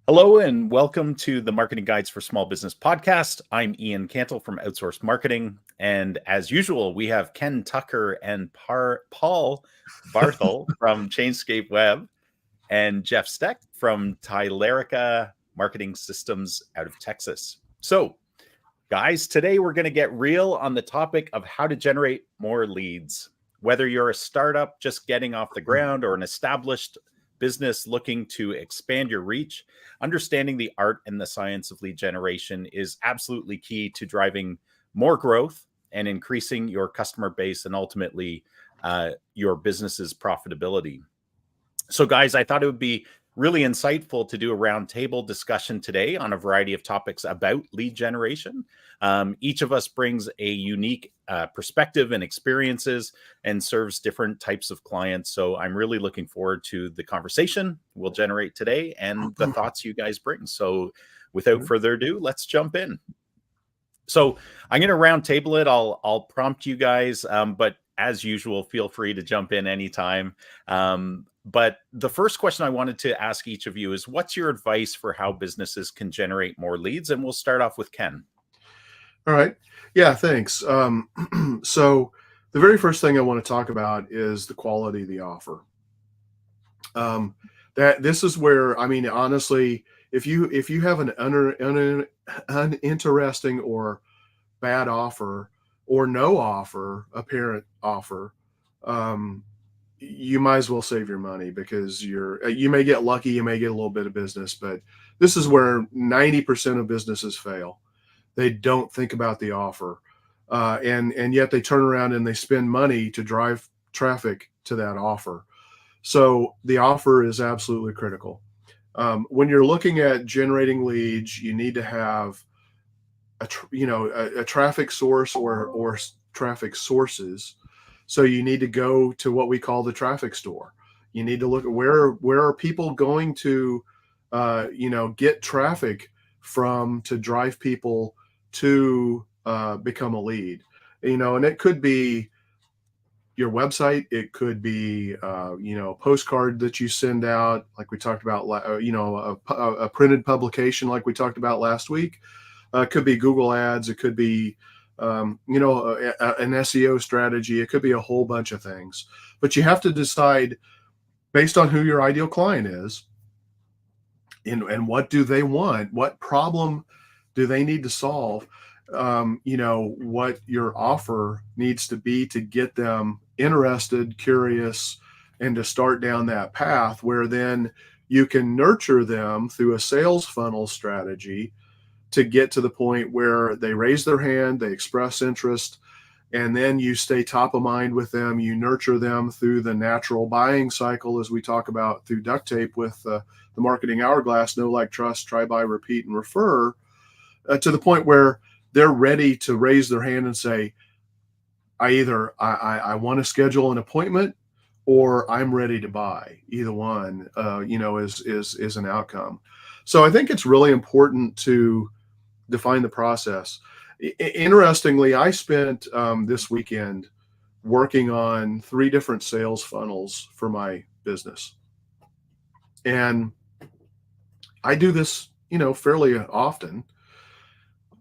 Hello and welcome to the Marketing Guides for Small Business podcast. I'm Ian Cantle from Outsourced Marketing. And as usual, we have Ken Tucker and Paul Barthel from Chainscape Web and Jeff Steck from Tylerica Marketing Systems out of Texas. So, guys, today we're going to get real on the topic of how to generate more leads. Whether you're a startup just getting off the ground or an established business looking to expand your reach, understanding the art and the science of lead generation is absolutely key to driving more growth and increasing your customer base and ultimately your business's profitability. So, guys, I thought it would be really insightful to do a roundtable discussion today on a variety of topics about lead generation. Each of us brings a unique perspective and experiences and serves different types of clients. So I'm really looking forward to the conversation we'll generate today and the thoughts you guys bring. So without further ado, let's jump in. So I'm going to roundtable it. I'll prompt you guys, but as usual, feel free to jump in anytime. But the first question I wanted to ask each of you is, what's your advice for how businesses can generate more leads? And we'll start off with Ken. All right. Yeah, thanks. So the very first thing I want to talk about is the quality of the offer. This is where, I mean, honestly, if you have an uninteresting or bad offer or no offer, apparent offer, you might as well save your money, because you may get lucky, you may get a little bit of business, but this is where 90% of businesses fail. They don't think about the offer, and yet they turn around and they spend money to drive traffic to that offer. So the offer is absolutely critical. When you're looking at generating leads, you need to have a traffic source or traffic sources. So you need to go to what we call the traffic store. You need to look at where are people going to, get traffic from to drive people to become a lead. And it could be your website. It could be, a postcard that you send out, like we talked about, a printed publication like we talked about last week. It could be Google Ads. It could be an SEO strategy. It could be a whole bunch of things, but you have to decide based on who your ideal client is and what do they want, what problem do they need to solve, what your offer needs to be to get them interested, curious, and to start down that path where then you can nurture them through a sales funnel strategy to get to the point where they raise their hand, they express interest, and then you stay top of mind with them. You nurture them through the natural buying cycle, as we talk about through duct tape with the marketing hourglass: know, like, trust, try, buy, repeat, and refer, to the point where they're ready to raise their hand and say, I want to schedule an appointment, or I'm ready to buy. Either one, is an outcome. So I think it's really important to define the process. Interestingly, I spent this weekend working on 3 different sales funnels for my business. And I do this, fairly often.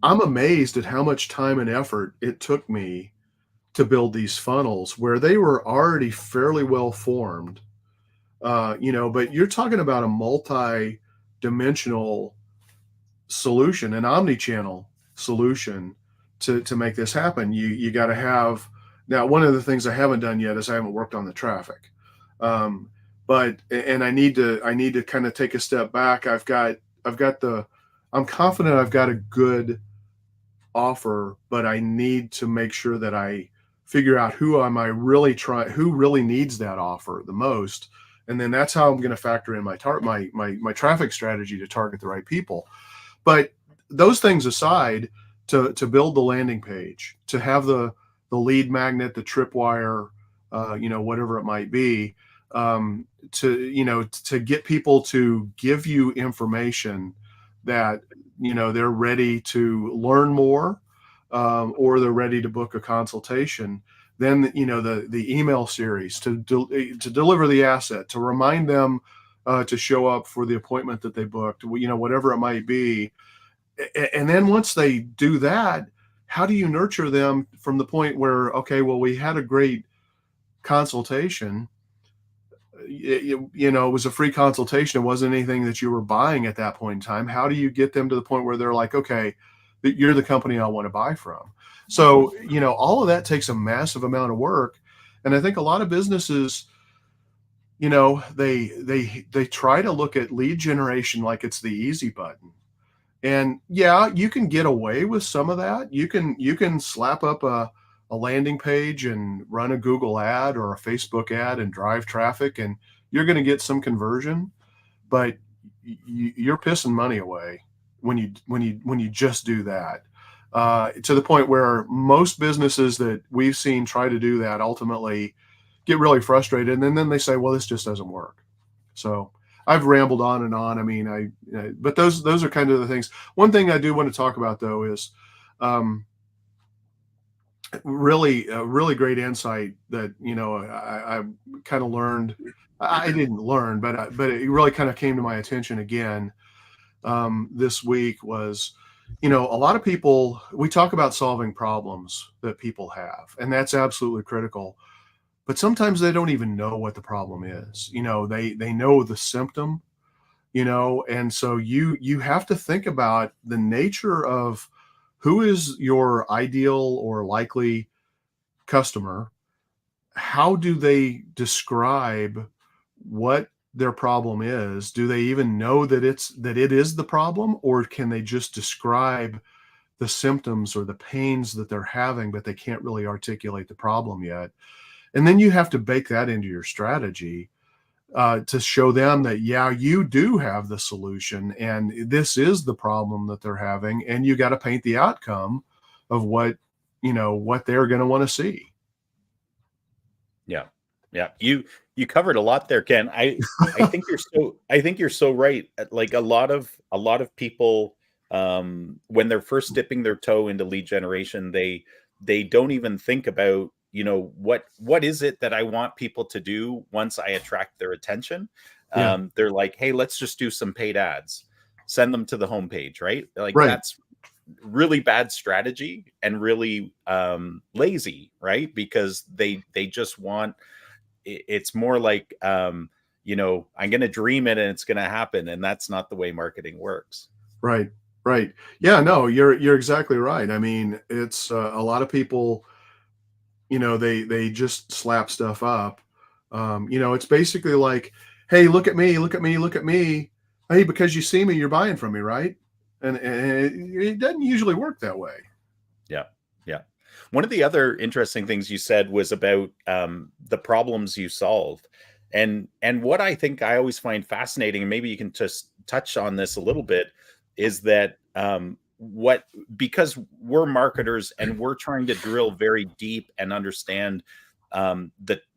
I'm amazed at how much time and effort it took me to build these funnels where they were already fairly well formed. But you're talking about a multi-dimensional solution, an omni-channel solution to make this happen. You got to have. Now, one of the things I haven't done yet is I haven't worked on the traffic, but I need to kind of take a step back. I'm confident I've got a good offer, but I need to make sure that I figure out who really needs that offer the most, and then that's how I'm going to factor in my traffic strategy to target the right people. But those things aside, to build the landing page, to have the lead magnet, the tripwire, whatever it might be, to get people to give you information that they're ready to learn more, or they're ready to book a consultation. Then the email series to deliver the asset, to remind them to show up for the appointment that they booked, whatever it might be. And then once they do that, how do you nurture them from the point where, okay, well, we had a great consultation. It was a free consultation. It wasn't anything that you were buying at that point in time. How do you get them to the point where they're like, okay, you're the company I want to buy from? So, all of that takes a massive amount of work. And I think a lot of businesses, they try to look at lead generation like it's the easy button. And yeah, you can get away with some of that. You can slap up a landing page and run a Google ad or a Facebook ad and drive traffic, and you're going to get some conversion, but you're pissing money away when you just do that. To the point where most businesses that we've seen try to do that ultimately get really frustrated, and then they say, well, this just doesn't work. So I've rambled on and on. I mean, but those are kind of the things. One thing I do want to talk about though is really great insight that I kind of learned. I didn't learn, but it really kind of came to my attention again this week was, a lot of people, we talk about solving problems that people have, and that's absolutely critical. But sometimes they don't even know what the problem is. They know the symptom, and so you have to think about the nature of who is your ideal or likely customer. How do they describe what their problem is? Do they even know that it is the problem, or can they just describe the symptoms or the pains that they're having, but they can't really articulate the problem yet? And then you have to bake that into your strategy to show them that, yeah, you do have the solution and this is the problem that they're having. And you got to paint the outcome of what they're going to want to see. Yeah. Yeah. You covered a lot there, Ken. I think you're so right. Like a lot of people, when they're first dipping their toe into lead generation, they don't even think about, what is it that I want people to do once I attract their attention? Yeah. They're like, hey, let's just do some paid ads, send them to the homepage, right? Like Right. That's really bad strategy and really lazy, right? Because they just want, it's more like, I'm going to dream it and it's going to happen. And that's not the way marketing works. Right. Right. Yeah, no, you're exactly right. I mean, it's a lot of people, they just slap stuff up. It's basically like, hey, look at me, look at me, look at me. Hey, because you see me, you're buying from me, right? And it doesn't usually work that way. Yeah. Yeah. One of the other interesting things you said was about the problems you solved. And what I think I always find fascinating, and maybe you can just touch on this a little bit, is that because we're marketers and we're trying to drill very deep and understand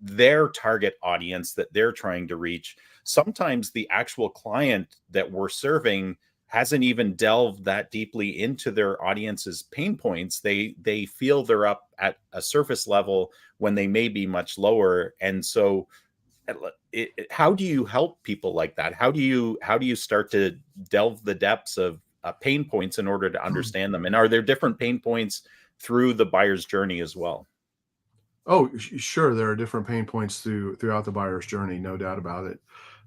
their target audience that they're trying to reach. Sometimes the actual client that we're serving hasn't even delved that deeply into their audience's pain points. They feel they're up at a surface level when they may be much lower. And so how do you help people like that? How do you start to delve the depths of pain points in order to understand them? And are there different pain points through the buyer's journey as well? Oh, sure. There are different pain points throughout the buyer's journey, no doubt about it.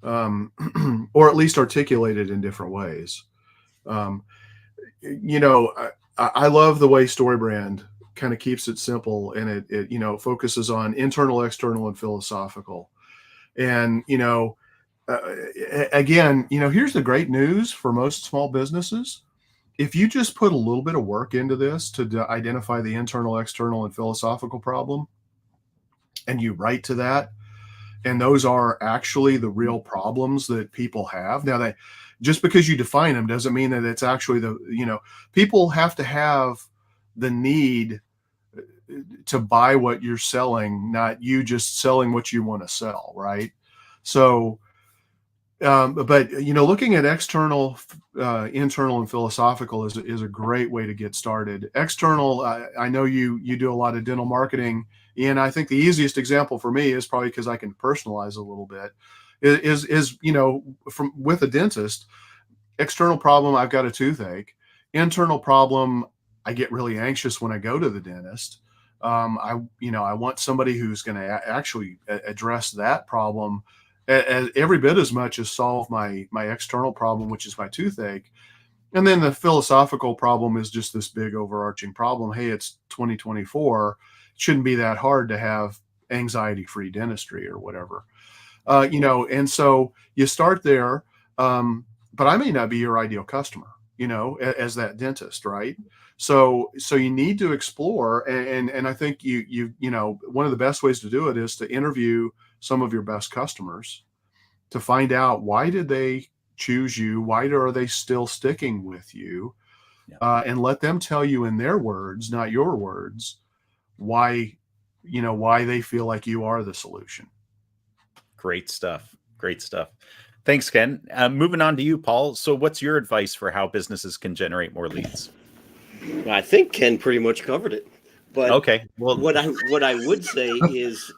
Or at least articulated in different ways. I love the way StoryBrand kind of keeps it simple, and it focuses on internal, external, and philosophical. And, again, here's the great news for most small businesses. If you just put a little bit of work into this to identify the internal, external, and philosophical problem, and you write to that, and those are actually the real problems that people have. Now, that just because you define them doesn't mean that it's actually people have to have the need to buy what you're selling, not you just selling what you want to sell, right? So, but looking at external, internal, and philosophical is a great way to get started. External, I know you do a lot of dental marketing, and I think the easiest example for me is probably because I can personalize a little bit. is from with a dentist. External problem, I've got a toothache. Internal problem, I get really anxious when I go to the dentist. I want somebody who's going to actually address that problem every bit as much as solve my external problem, which is my toothache. And then the philosophical problem is just this big overarching problem. Hey, it's 2024. It shouldn't be that hard to have anxiety-free dentistry or whatever. And so you start there. But I may not be your ideal customer, as that dentist, right? So you need to explore, and I think one of the best ways to do it is to interview some of your best customers to find out, why did they choose you? Why are they still sticking with you? Yeah. And let them tell you in their words, not your words, why they feel like you are the solution. Great stuff. Great stuff. Thanks, Ken. Moving on to you, Paul. So what's your advice for how businesses can generate more leads? I think Ken pretty much covered it. But okay, well, what I would say is,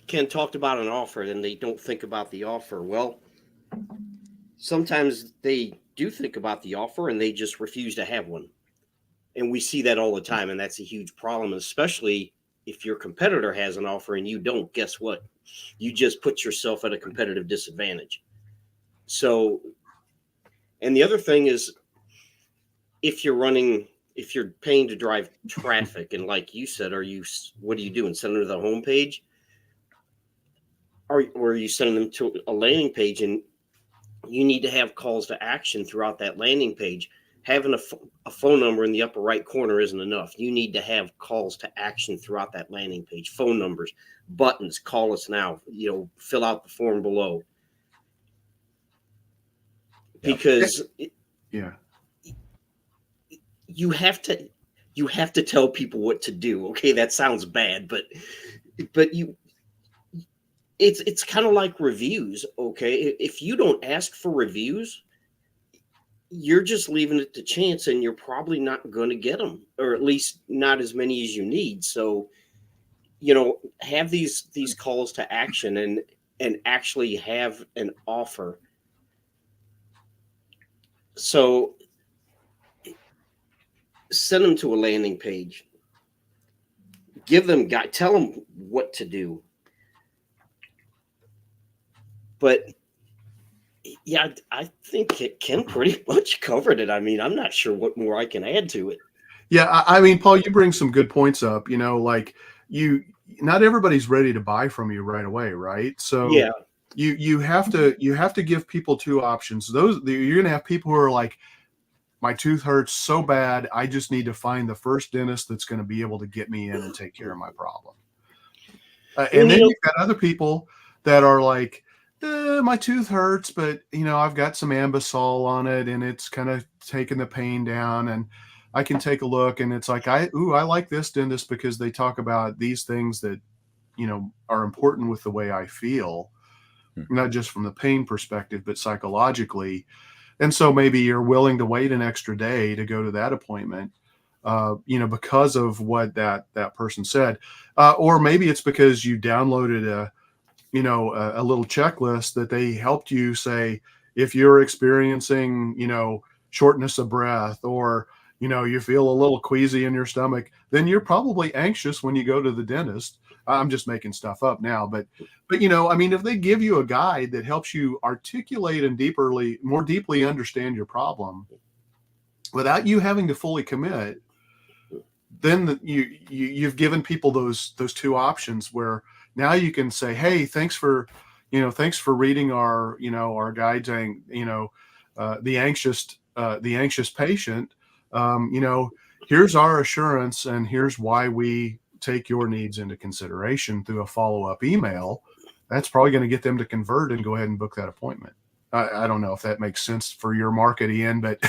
Ken talked about an offer and they don't think about the offer. Well, sometimes they do think about the offer and they just refuse to have one. And we see that all the time, and that's a huge problem, especially if your competitor has an offer and you don't. Guess what? You just put yourself at a competitive disadvantage. So, and the other thing is, if you're paying to drive traffic, and like you said, what are you doing? Sending them to the homepage? Or are you sending them to a landing page? And you need to have calls to action throughout that landing page. Having a phone number in the upper right corner isn't enough. You need to have calls to action throughout that landing page. Phone numbers, buttons, call us now, fill out the form below. Because you have to tell people what to do. Okay, that sounds bad, but it's kind of like reviews. Okay, if you don't ask for reviews, you're just leaving it to chance, and you're probably not going to get them, or at least not as many as you need. So, have these calls to action and actually have an offer. So send them to a landing page. Tell them what to do. But yeah, I think Ken pretty much covered it. I mean, I'm not sure what more I can add to it. Yeah, I mean, Paul, you bring some good points up. Not everybody's ready to buy from you right away, right? So yeah, you have to give people two options. You're going to have people who are like, my tooth hurts so bad, I just need to find the first dentist that's going to be able to get me in and take care of my problem. And then you've got other people that are like, my tooth hurts, but I've got some Ambisol on it and it's kind of taking the pain down, and I can take a look, and it's like, I like this dentist because they talk about these things that, are important with the way I feel, not just from the pain perspective, but psychologically. And so maybe you're willing to wait an extra day to go to that appointment, because of what that person said. Or maybe it's because you downloaded a little checklist that they helped you say, if you're experiencing, shortness of breath, or, you feel a little queasy in your stomach, then you're probably anxious when you go to the dentist. I'm just making stuff up now, but if they give you a guide that helps you articulate and more deeply understand your problem without you having to fully commit, then you've given people those two options where now you can say, hey, thanks for reading our guide saying, the anxious patient, here's our assurance, and here's why we take your needs into consideration through a follow-up email. That's probably going to get them to convert and go ahead and book that appointment. I don't know if that makes sense for your market, Ian, but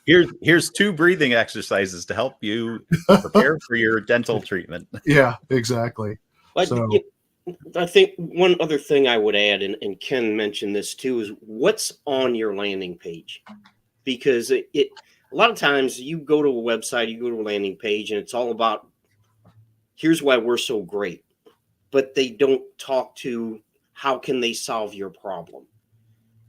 here's 2 breathing exercises to help you prepare for your dental treatment. Yeah, exactly. But I think one other thing I would add, and Ken mentioned this too, is what's on your landing page. Because a lot of times you go to a website, you go to a landing page, and it's all about, here's why we're so great. But they don't talk to how can they solve your problem?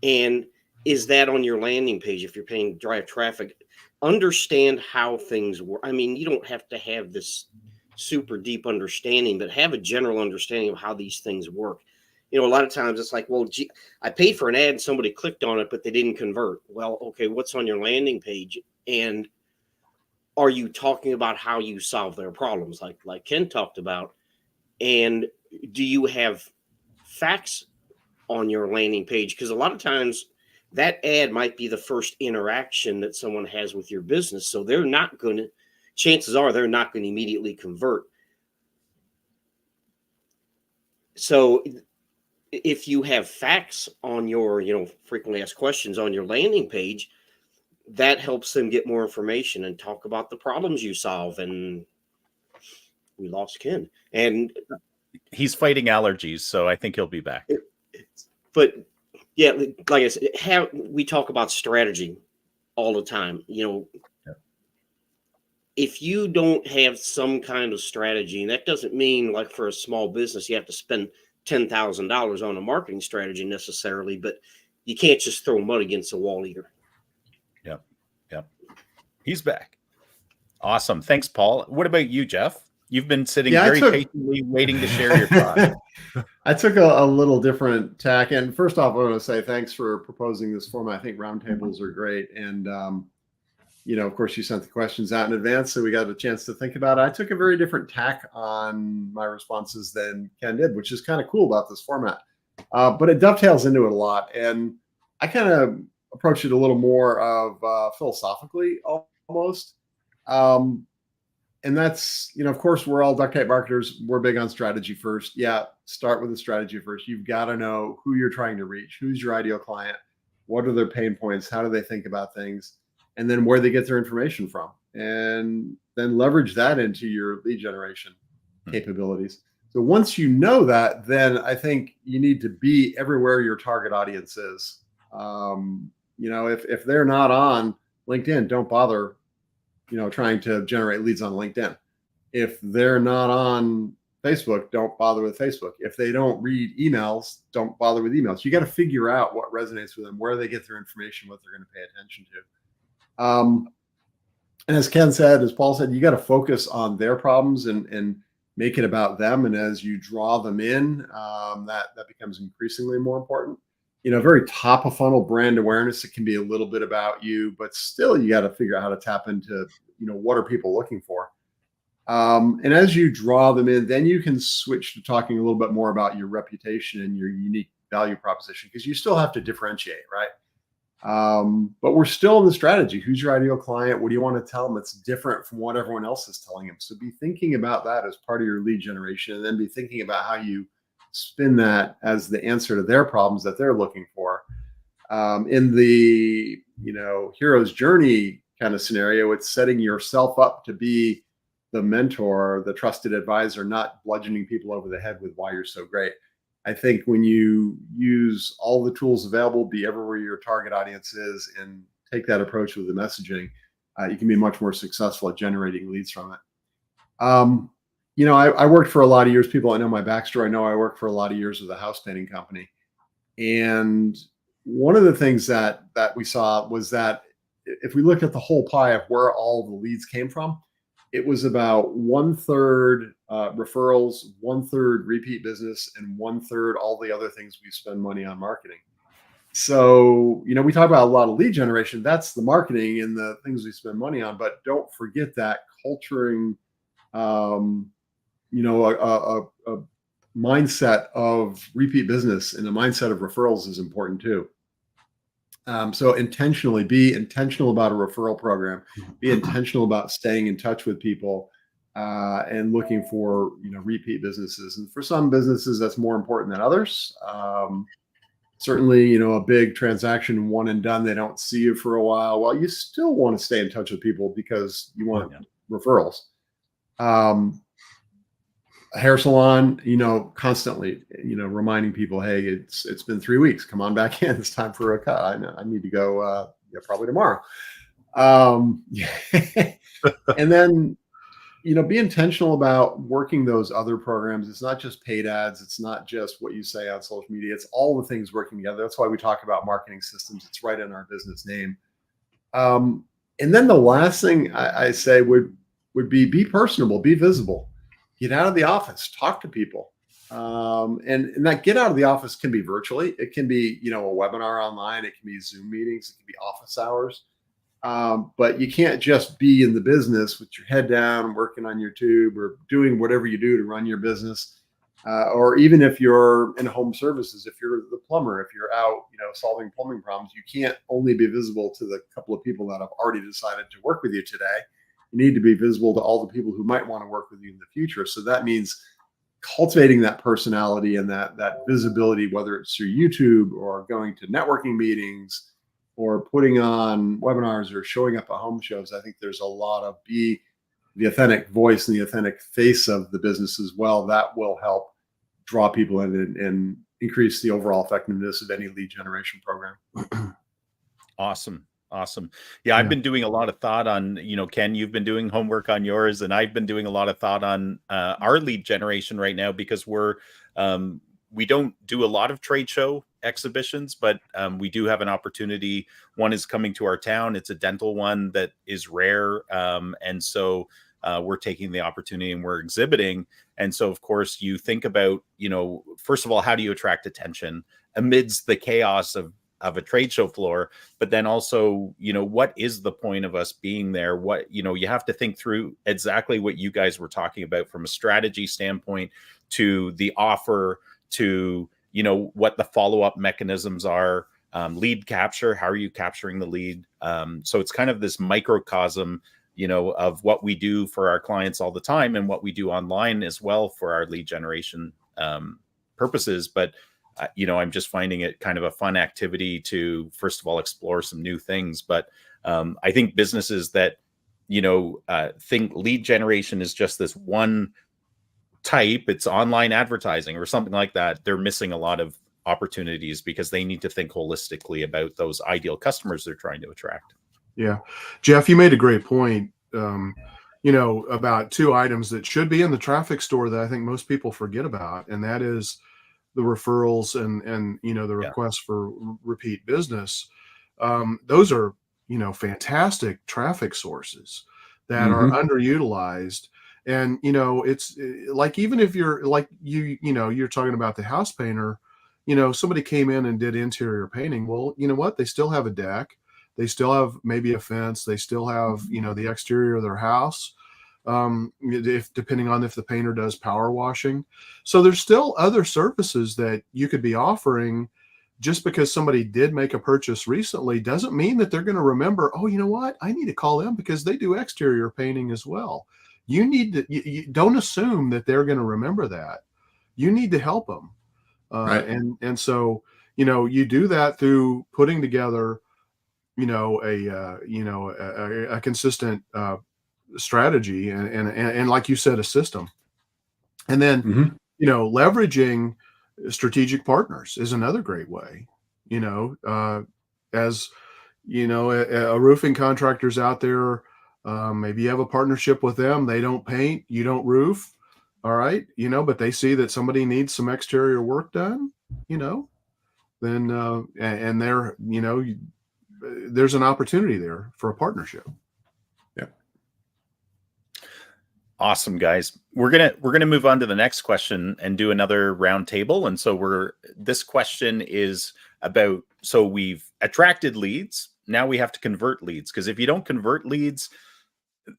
And is that on your landing page if you're paying to drive traffic? Understand how things work. I mean, you don't have to have this super deep understanding, but have a general understanding of how these things work. You know, a lot of times it's like, well, gee, I paid for an ad and somebody clicked on it, but they didn't convert. Well, okay, what's on your landing page? And are you talking about how you solve their problems, like Ken talked about? And do you have facts on your landing page? Because a lot of times that ad might be the first interaction that someone has with your business. So they're not going to, chances are they're not going to immediately convert. So if you have facts on your, frequently asked questions on your landing page, that helps them get more information and talk about the problems you solve. And we lost Ken. And he's fighting allergies, so I think he'll be back. But yeah, like I said, we talk about strategy all the time. If you don't have some kind of strategy, and that doesn't mean like for a small business, you have to spend $10,000 on a marketing strategy necessarily, but you can't just throw mud against the wall either. Yep. He's back. Awesome. Thanks, Paul. What about you, Jeff? You've been sitting patiently waiting to share your thoughts. I took a little different tack. And first off, I want to say thanks for proposing this format. I think roundtables are great. And, of course, you sent the questions out in advance, so we got a chance to think about it. I took a very different tack on my responses than Ken did, which is kind of cool about this format. But it dovetails into it a lot. And I kind of approached it a little more of philosophically almost. And that's, of course, we're all duct tape marketers. We're big on strategy first. Yeah, start with the strategy first. You've got to know who you're trying to reach. Who's your ideal client? What are their pain points? How do they think about things? And then where they get their information from. And then leverage that into your lead generation capabilities. So once you know that, then I think you need to be everywhere your target audience is. If they're not on LinkedIn, don't bother trying to generate leads on LinkedIn. If they're not on Facebook, don't bother with Facebook. If they don't read emails, don't bother with emails. You got to figure out what resonates with them, where they get their information, what they're going to pay attention to. And as Ken said, as Paul said, you got to focus on their problems and make it about them. And as you draw them in, that becomes increasingly more important. Very top of funnel brand awareness. It can be a little bit about you, but still you got to figure out how to tap into, what are people looking for? And as you draw them in, then you can switch to talking a little bit more about your reputation and your unique value proposition, because you still have to differentiate, right? But we're still in the strategy. Who's your ideal client? What do you want to tell them that's different from what everyone else is telling them? So be thinking about that as part of your lead generation, and then be thinking about how you spin that as the answer to their problems that they're looking for. In the, hero's journey kind of scenario, it's setting yourself up to be the mentor, the trusted advisor, not bludgeoning people over the head with why you're so great. I think when you use all the tools available, be everywhere your target audience is, and take that approach with the messaging, you can be much more successful at generating leads from it. I worked for a lot of years. People that know my backstory know I worked for a lot of years with a house painting company. And one of the things that we saw was that if we looked at the whole pie of where all the leads came from, it was about 1/3 referrals, 1/3 repeat business, and 1/3 all the other things we spend money on marketing. So, we talk about a lot of lead generation. That's the marketing and the things we spend money on. But don't forget that culturing, a mindset of repeat business and a mindset of referrals is important too. So be intentional about a referral program, be intentional about staying in touch with people, and looking for, repeat businesses. And for some businesses, that's more important than others. Certainly, a big transaction, one and done, they don't see you for a while. Well, you still want to stay in touch with people because you want referrals. A hair salon, constantly, reminding people, hey, it's been 3 weeks. Come on back in. It's time for a cut. I need to go probably tomorrow. And then, be intentional about working those other programs. It's not just paid ads. It's not just what you say on social media. It's all the things working together. That's why we talk about marketing systems. It's right in our business name. And then the last thing I say would be personable, be visible, get out of the office, talk to people. And that get out of the office can be virtually. It can be, a webinar online. It can be Zoom meetings. It can be office hours. But you can't just be in the business with your head down, working on YouTube or doing whatever you do to run your business. Or even if you're in home services, if you're the plumber, if you're out, solving plumbing problems, you can't only be visible to the couple of people that have already decided to work with you today. You need to be visible to all the people who might want to work with you in the future. So that means cultivating that personality and that visibility, whether it's through YouTube or going to networking meetings or putting on webinars or showing up at home shows. I think there's a lot of be the authentic voice and the authentic face of the business as well. That will help draw people in and increase the overall effectiveness of any lead generation program. Awesome. Yeah, I've been doing a lot of thought on, Ken, you've been doing homework on yours, and I've been doing a lot of thought on our lead generation right now, because we don't do a lot of trade show exhibitions, but we do have an opportunity. One is coming to our town. It's a dental one that is rare. And so we're taking the opportunity and we're exhibiting. And so, of course, you think about, first of all, how do you attract attention amidst the chaos of a trade show floor? But then also, what is the point of us being there? What, you have to think through exactly what you guys were talking about from a strategy standpoint, to the offer, to, what the follow-up mechanisms are, lead capture, how are you capturing the lead? So it's kind of this microcosm, of what we do for our clients all the time and what we do online as well for our lead generation purposes. But, I'm just finding it kind of a fun activity to, first of all, explore some new things. But I think businesses that, think lead generation is just this one type, it's online advertising or something like that, they're missing a lot of opportunities, because they need to think holistically about those ideal customers they're trying to attract. Yeah. Jeff, you made a great point, about two items that should be in the traffic store that I think most people forget about. And that is the referrals and the requests for repeat business. Those are, fantastic traffic sources that are underutilized. And, it's like, even if you're like, you're talking about the house painter, somebody came in and did interior painting. Well, you know what? They still have a deck. They still have maybe a fence. They still have, the exterior of their house. If depending on if the painter does power washing. So there's still other services that you could be offering. Just because somebody did make a purchase recently doesn't mean that they're going to remember, oh, you know what? I need to call them because they do exterior painting as well. You need to, you don't assume that they're going to remember that. You need to help them. Right. And so, you do that through putting together, a consistent strategy and like you said, a system. And then, leveraging strategic partners is another great way, as a roofing contractor's out there. Maybe you have a partnership with them. They don't paint, you don't roof. All right. But they see that somebody needs some exterior work done, then, and they're, there's an opportunity there for a partnership. Yeah. Awesome, guys. We're gonna move on to the next question and do another round table. And so this question is about, so we've attracted leads. Now we have to convert leads, because if you don't convert leads,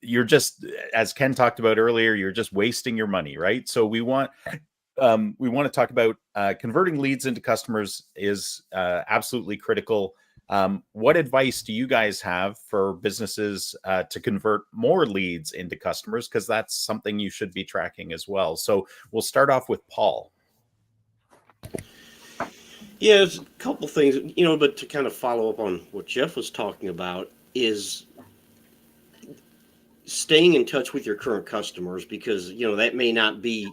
you're just, as Ken talked about earlier, you're just wasting your money, right? So we want to talk about converting leads into customers is absolutely critical. What advice do you guys have for businesses to convert more leads into customers? Because that's something you should be tracking as well. So we'll start off with Paul. Yeah, there's a couple things, but to kind of follow up on what Jeff was talking about is staying in touch with your current customers, because, that may not be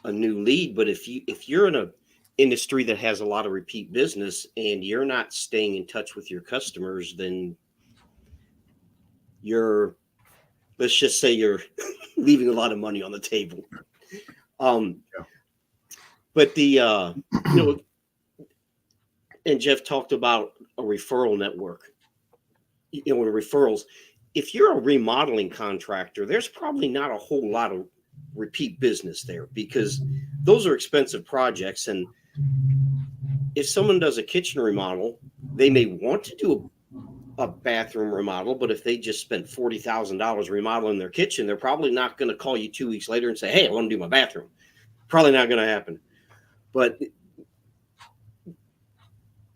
a new lead, but if you're in a industry that has a lot of repeat business and you're not staying in touch with your customers, then you're let's just say you're leaving a lot of money on the table. But the and Jeff talked about a referral network. Referrals. If you're a remodeling contractor, there's probably not a whole lot of repeat business there because those are expensive projects. And if someone does a kitchen remodel, they may want to do a bathroom remodel, but if they just spent $40,000 remodeling their kitchen, they're probably not going to call you 2 weeks later and say, "Hey, I want to do my bathroom." Probably not going to happen. But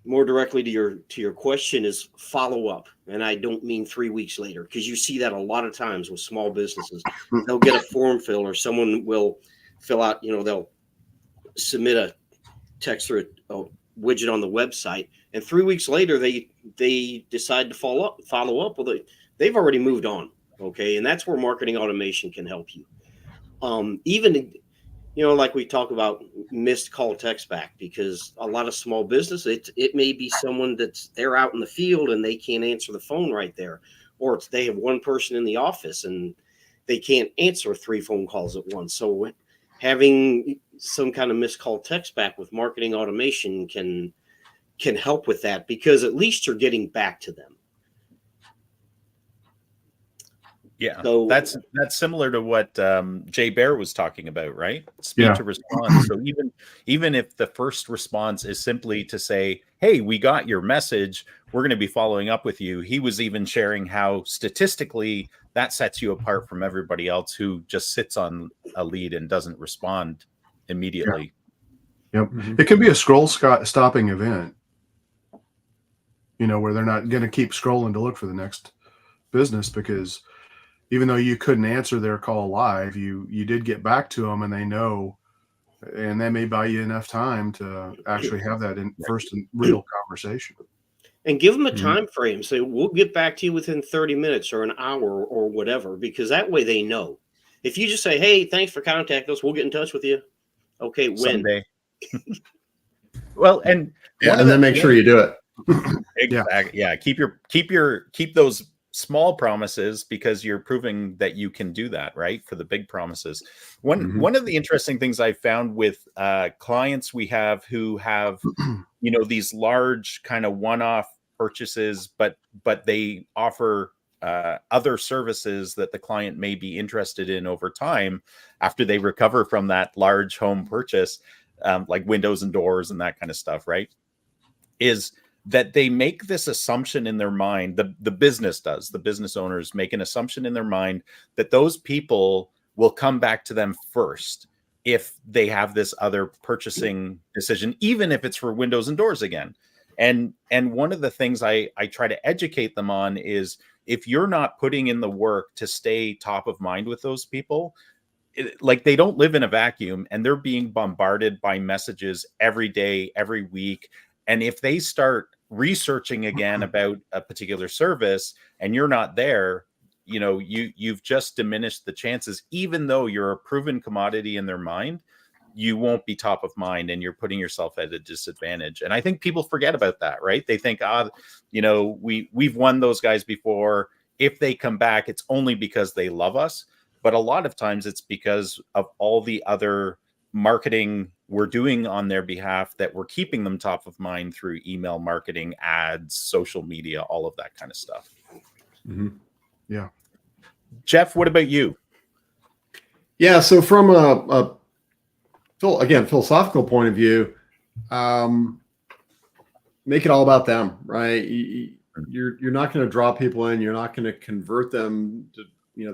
more directly to your question is follow up. And I don't mean 3 weeks later, because you see that a lot of times with small businesses. They'll get a form fill or someone will fill out, they'll submit a text or a widget on the website. And 3 weeks later, they decide to follow up. Well, they've already moved on. Okay. And that's where marketing automation can help you. Even like we talk about missed call text back, because a lot of small business, it may be someone they're out in the field and they can't answer the phone right there, or they have one person in the office and they can't answer 3 phone calls at once. So having some kind of missed call text back with marketing automation can help with that, because at least you're getting back to them. Yeah, so that's similar to what Jay Bear was talking about, right? Speed to response. So even if the first response is simply to say, "Hey, we got your message, we're going to be following up with you," he was even sharing how statistically that sets you apart from everybody else who just sits on a lead and doesn't respond immediately. Yep. It could be a scroll stopping event, where they're not going to keep scrolling to look for the next business, because even though you couldn't answer their call live, you did get back to them, and they know, and that may buy you enough time to actually have that first real conversation. And give them a time frame. Say, we'll get back to you within 30 minutes or an hour or whatever, because that way they know. If you just say, "Hey, thanks for contacting us, we'll get in touch with you." Okay, when? Someday. Well, and then make sure you do it. Exactly. Yeah. Keep those small promises, because you're proving that you can do that, right? For the big promises. One of the interesting things I found with clients we have who have, these large kind of one-off purchases, but they offer other services that the client may be interested in over time after they recover from that large home purchase, like windows and doors and that kind of stuff, right? Is that they make this assumption in their mind, the business owners make an assumption in their mind that those people will come back to them first if they have this other purchasing decision, even if it's for windows and doors again. And one of the things I try to educate them on is, if you're not putting in the work to stay top of mind with those people, like, they don't live in a vacuum, and they're being bombarded by messages every day, every week. And if they start researching again about a particular service and you're not there, you've just diminished the chances. Even though you're a proven commodity in their mind, you won't be top of mind, and you're putting yourself at a disadvantage. And I think people forget about that, right? They think, we've won those guys before. If they come back, it's only because they love us. But a lot of times it's because of all the other marketing we're doing on their behalf that we're keeping them top of mind through email marketing, ads, social media, all of that kind of stuff. Yeah. Jeff, what about you? Yeah. So from a philosophical point of view, make it all about them, right? You're not going to draw people in. You're not going to convert them to,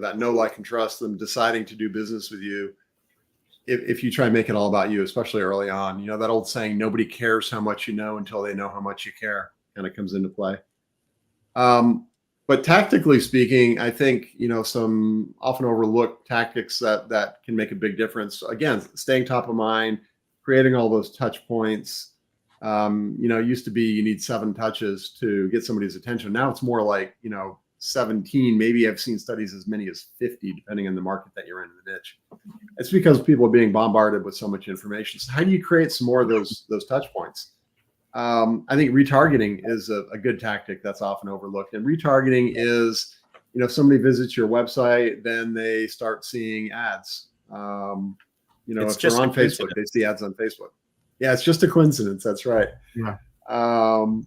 that know, like, and trust them deciding to do business with you if you try and make it all about you, especially early on. That old saying, nobody cares how much you know until they know how much you care, kind of comes into play. But tactically speaking, I think, some often overlooked tactics that can make a big difference. Again, staying top of mind, creating all those touch points. It used to be you need 7 touches to get somebody's attention. Now it's more like, 17, maybe I've seen studies as many as 50, depending on the market that you're in the niche. It's because people are being bombarded with so much information. So how do you create some more of those touch points? I think retargeting is a good tactic that's often overlooked. And retargeting is if somebody visits your website, then they start seeing ads. It's if just they're a on Facebook, coincidence. they see ads on Facebook. Yeah, it's just a coincidence. That's right. Yeah.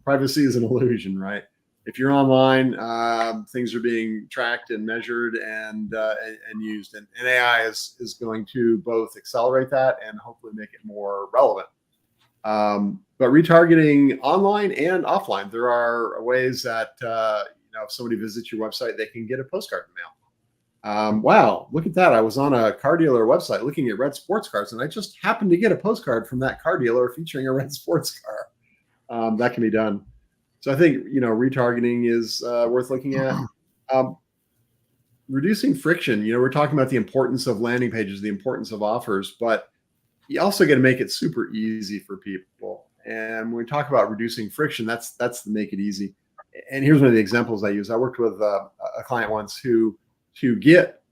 Privacy is an illusion, right? If you're online, things are being tracked and measured and used, and AI is going to both accelerate that and hopefully make it more relevant. But retargeting online and offline, there are ways that if somebody visits your website, they can get a postcard in the mail. Wow, look at that! I was on a car dealer website looking at red sports cars, and I just happened to get a postcard from that car dealer featuring a red sports car. That can be done. So I think retargeting is worth looking at. Reducing friction. We're talking about the importance of landing pages, the importance of offers, but you also got to make it super easy for people. And when we talk about reducing friction, that's to make it easy. And here's one of the examples I use. I worked with a client once who, to get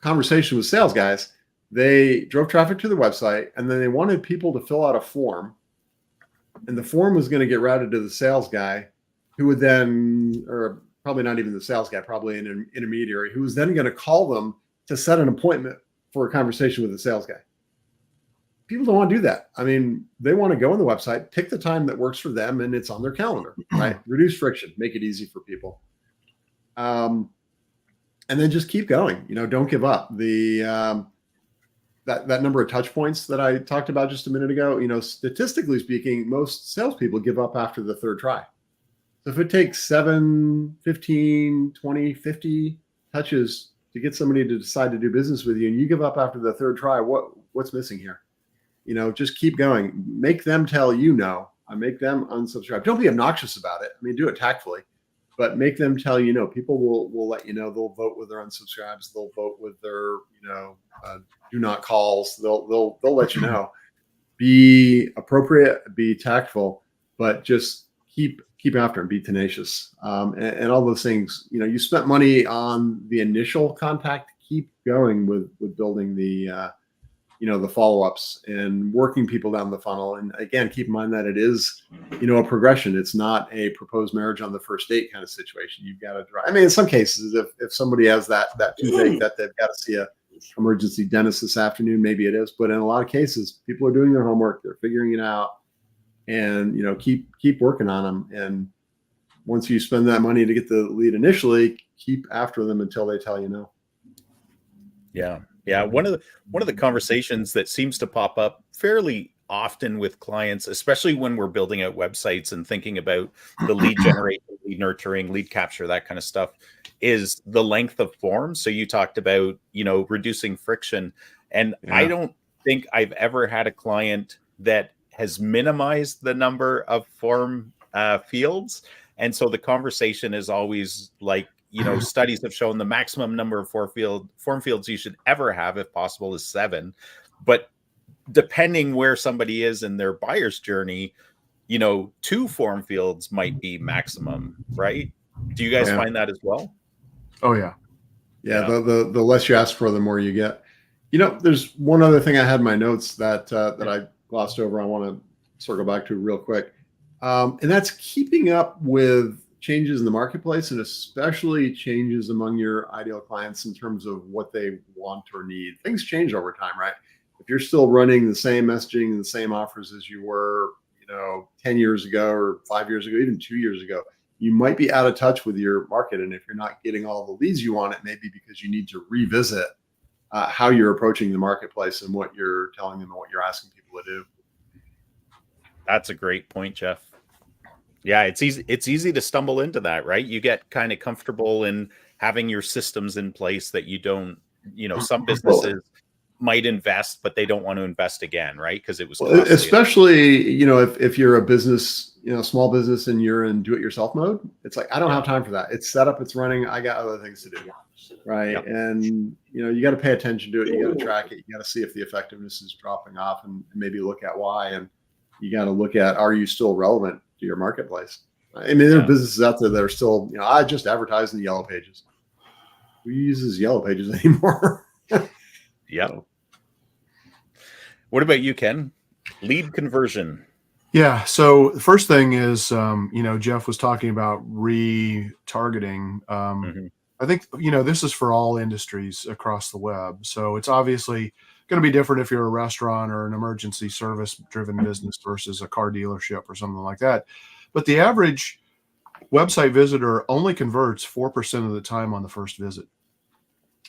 conversation with sales guys, they drove traffic to the website, and then they wanted people to fill out a form. And the form was going to get routed to the sales guy, who would then, or probably not even the sales guy, probably an intermediary, who was then going to call them to set an appointment for a conversation with the sales guy. People don't want to do that. I mean, they want to go on the website, pick the time that works for them, and it's on their calendar, right? Reduce friction, make it easy for people. And then just keep going. Don't give up. That number of touch points that I talked about just a minute ago, statistically speaking, most salespeople give up after the third try. So if it takes 7, 15, 20, 50 touches to get somebody to decide to do business with you, and you give up after the third try, what's missing here? Just keep going. Make them tell you no. Make them unsubscribe. Don't be obnoxious about it. I mean, do it tactfully, but make them tell you no. People will let you know. They'll vote with their unsubscribes. They'll vote with their do not calls. They'll let you know. Be appropriate. Be tactful, but just keep after and be tenacious. And all those things. You spent money on the initial contact. Keep going with building the the follow-ups and working people down the funnel. And again, keep in mind that it is, a progression. It's not a proposed marriage on the first date kind of situation. You've got to drive. I mean, in some cases, if somebody has that toothache that they've got to see a emergency dentist this afternoon, maybe it is. But in a lot of cases, people are doing their homework. They're figuring it out, and keep working on them. And once you spend that money to get the lead initially, keep after them until they tell you no. Yeah. Yeah, one of the conversations that seems to pop up fairly often with clients, especially when we're building out websites and thinking about the lead generation, lead nurturing, lead capture, that kind of stuff, is the length of forms. So you talked about, reducing friction. And Yeah. I don't think I've ever had a client that has minimized the number of form fields. And so the conversation is always like, studies have shown the maximum number of form fields you should ever have, if possible, is 7. But depending where somebody is in their buyer's journey, 2 form fields might be maximum, right? Do you guys find that as well? Oh yeah. Yeah. The less you ask for, the more you get. There's one other thing I had in my notes that I glossed over. I want to circle back to real quick. And that's keeping up with changes in the marketplace, and especially changes among your ideal clients in terms of what they want or need. Things change over time, right? If you're still running the same messaging and the same offers as you were, 10 years ago or 5 years ago, even 2 years ago, you might be out of touch with your market. And if you're not getting all the leads you want, it may be because you need to revisit how you're approaching the marketplace and what you're telling them and what you're asking people to do. That's a great point, Jeff. Yeah, it's easy to stumble into that, right? You get kind of comfortable in having your systems in place that you don't, some businesses might invest, but they don't want to invest again, right? Because it was costly. Especially, if you're a business, small business, and you're in do-it-yourself mode. It's like, I don't have time for that. It's set up, it's running. I got other things to do, right? Yep. And you got to pay attention to it. You got to track it. You got to see if the effectiveness is dropping off, and maybe look at why. And you got to look at, are you still relevant to your marketplace? I mean, there are businesses out there that are still, I just advertise in the Yellow Pages. Who uses Yellow Pages anymore? Yeah. What about you, Ken? Lead conversion. Yeah. So the first thing is, Jeff was talking about retargeting. Mhm. I think, this is for all industries across the web. So it's obviously going to be different if you're a restaurant or an emergency service driven business versus a car dealership or something like that. But the average website visitor only converts 4% of the time on the first visit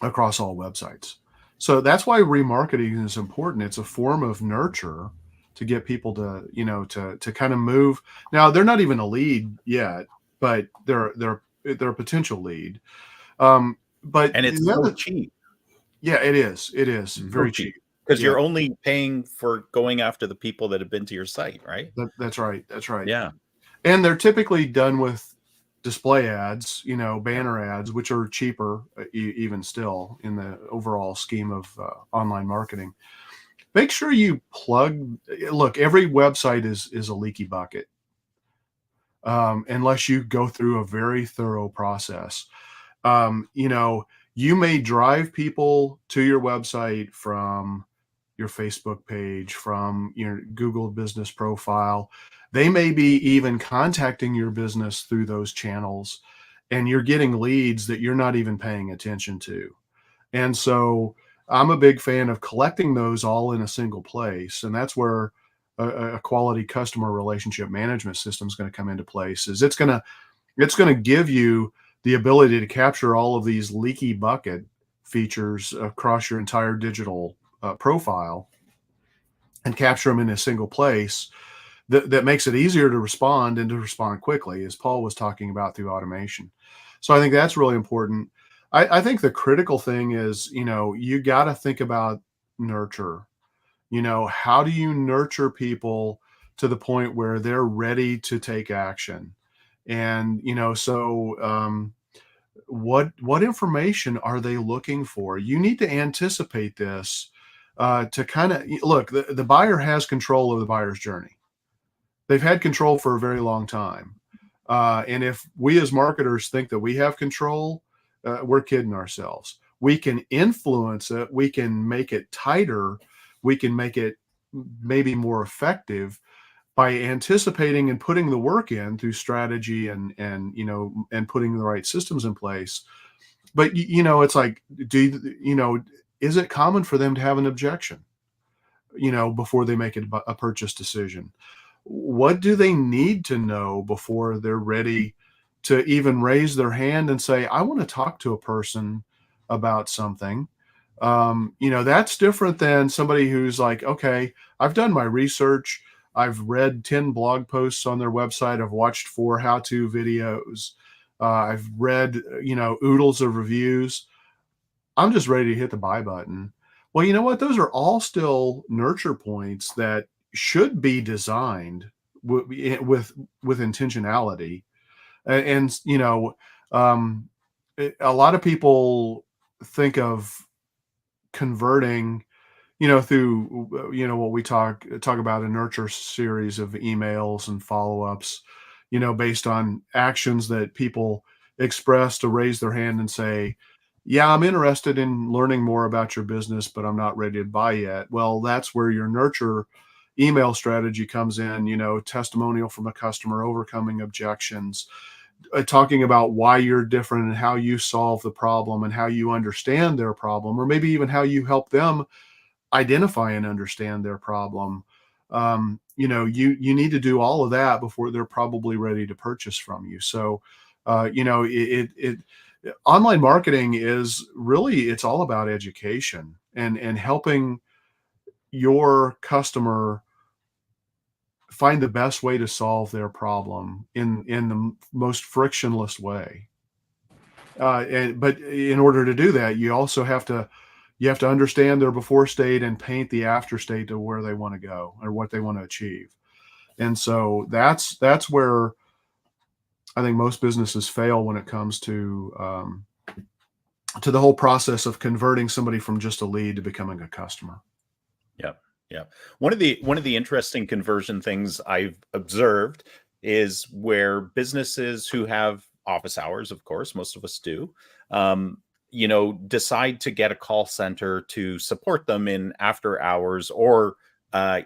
across all websites. So that's why remarketing is important. It's a form of nurture to get people to, to kind of move. Now they're not even a lead yet, but they're a potential lead. But And it's the so other, cheap, yeah, it is. It is Mhm. so very cheap, cheap. because Yeah, you're only paying for going after the people that have been to your site, right? that's right. That's right. Yeah. And they're typically done with display ads, Yeah. banner ads, which are cheaper, even still in the overall scheme of online marketing. Make sure you plug. Look, every website is a leaky bucket, unless you go through a very thorough process. Um, you know, you may drive people to your website from your Facebook page, from your Google business profile. They may be even contacting your business through those channels, and you're getting leads that you're not even paying attention to. And so I'm a big fan of collecting those all in a single place. And that's where a quality customer relationship management system is going to come into place. Is it's going to give you the ability to capture all of these leaky bucket features across your entire digital profile and capture them in a single place that makes it easier to respond and to respond quickly, as Paul was talking about through automation. So I think that's really important. I think the critical thing is, you got to think about nurture. How do you nurture people to the point where they're ready to take action? And, what information are they looking for? You need to anticipate this to kind of look, the buyer has control of the buyer's journey. They've had control for a very long time. And if we as marketers think that we have control, we're kidding ourselves. We can influence it. We can make it tighter. We can make it maybe more effective by anticipating and putting the work in through strategy and putting the right systems in place. But it's like, is it common for them to have an objection, before they make a purchase decision? What do they need to know before they're ready to even raise their hand and say, I want to talk to a person about something? That's different than somebody who's like, okay, I've done my research. I've read 10 blog posts on their website. I've watched 4 how-to videos. I've read, oodles of reviews. I'm just ready to hit the buy button. Well, you know what? Those are all still nurture points that should be designed with intentionality. And um, a lot of people think of converting, through what we talk about a nurture series of emails and follow-ups, based on actions that people express to raise their hand and say, yeah, I'm interested in learning more about your business, but I'm not ready to buy yet. Well, that's where your nurture email strategy comes in, testimonial from a customer, overcoming objections, talking about why you're different and how you solve the problem and how you understand their problem, or maybe even how you help them identify and understand their problem. You need to do all of that before they're probably ready to purchase from you. So, online marketing is really, it's all about education and helping your customer find the best way to solve their problem in the most frictionless way. But in order to do that, you have to understand their before state and paint the after state to where they want to go or what they want to achieve. And so that's where I think most businesses fail when it comes to the whole process of converting somebody from just a lead to becoming a customer. Yeah. Yeah. One of the interesting conversion things I've observed is where businesses who have office hours, of course, most of us do, decide to get a call center to support them in after hours or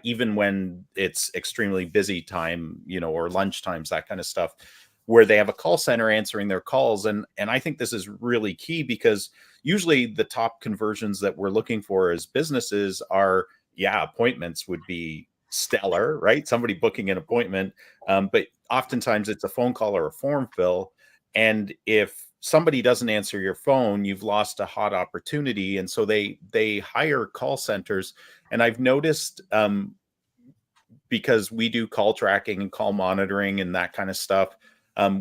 even when it's extremely busy time, or lunch times, that kind of stuff, where they have a call center answering their calls. And I think this is really key, because usually the top conversions that we're looking for as businesses are, appointments would be stellar, right? Somebody booking an appointment. But oftentimes it's a phone call or a form fill. And if somebody doesn't answer your phone, you've lost a hot opportunity. And so they hire call centers. And I've noticed, because we do call tracking and call monitoring and that kind of stuff,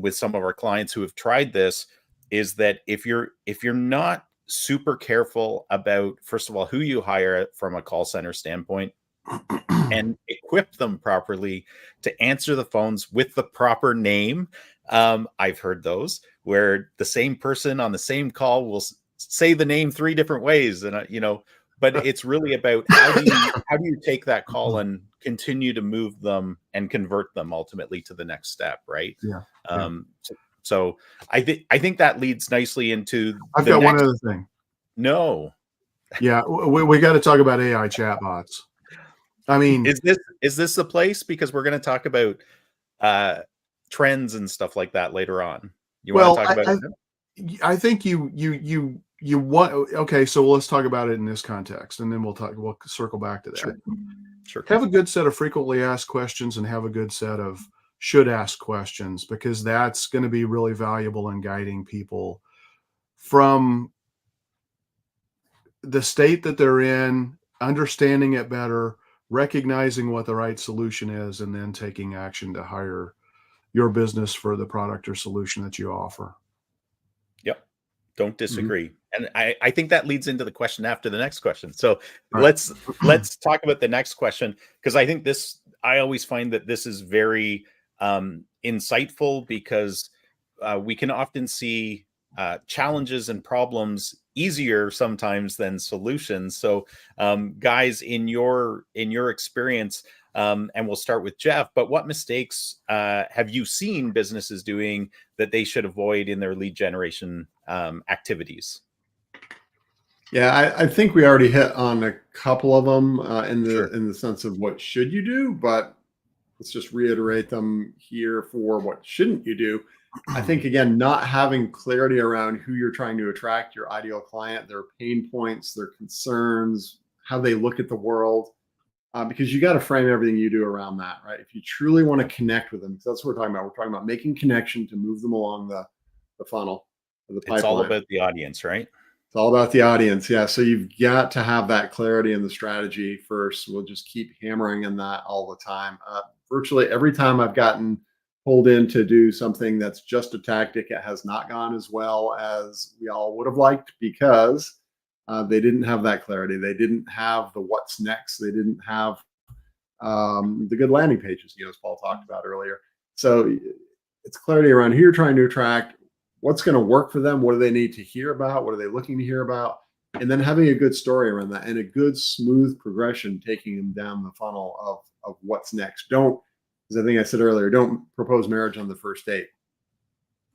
with some of our clients who have tried this, is that if you're not super careful about, first of all, who you hire from a call center standpoint, and equip them properly to answer the phones with the proper name. I've heard those where the same person on the same call will say the name 3 different ways, and but it's really about how do you take that call and continue to move them and convert them ultimately to the next step, right? Yeah. So I think that leads nicely into. I've got one other thing. No. Yeah, we got to talk about AI chatbots. I mean, is this the place? Because we're going to talk about trends and stuff like that later on. You want to talk about it? I think you want. Okay, so let's talk about it in this context, and then we'll circle back to that. Sure. Have a good set of frequently asked questions, and have a good set of should ask questions, because that's going to be really valuable in guiding people from the state that they're in, understanding it better, recognizing what the right solution is, and then taking action to hire your business for the product or solution that you offer. Yep. Don't disagree. Mm-hmm. And I think that leads into the question after the next question. So right. let's talk about the next question, because I think I always find that this is very insightful, because we can often see challenges and problems easier sometimes than solutions. So guys, in your experience, and we'll start with Jeff, but what mistakes have you seen businesses doing that they should avoid in their lead generation activities? Yeah, I think we already hit on a couple of them in the sense of what should you do, but let's just reiterate them here for what shouldn't you do. I think, again, not having clarity around who you're trying to attract, your ideal client, their pain points, their concerns, how they look at the world, because you got to frame everything you do around that, right? If you truly want to connect with them, because that's what we're talking about. We're talking about making connection to move them along the funnel, the pipeline. It's all about the audience, right? It's all about the audience. Yeah. So you've got to have that clarity in the strategy first. We'll just keep hammering in that all the time. Virtually every time I've gotten pulled in to do something that's just a tactic, it has not gone as well as we all would have liked, because they didn't have that clarity. They didn't have the what's next. They didn't have the good landing pages, as Paul talked about earlier. So it's clarity around who you're trying to attract, what's going to work for them, what do they need to hear about, what are they looking to hear about, and then having a good story around that and a good smooth progression taking them down the funnel of what's next. Don't, as I think I said earlier, don't propose marriage on the first date.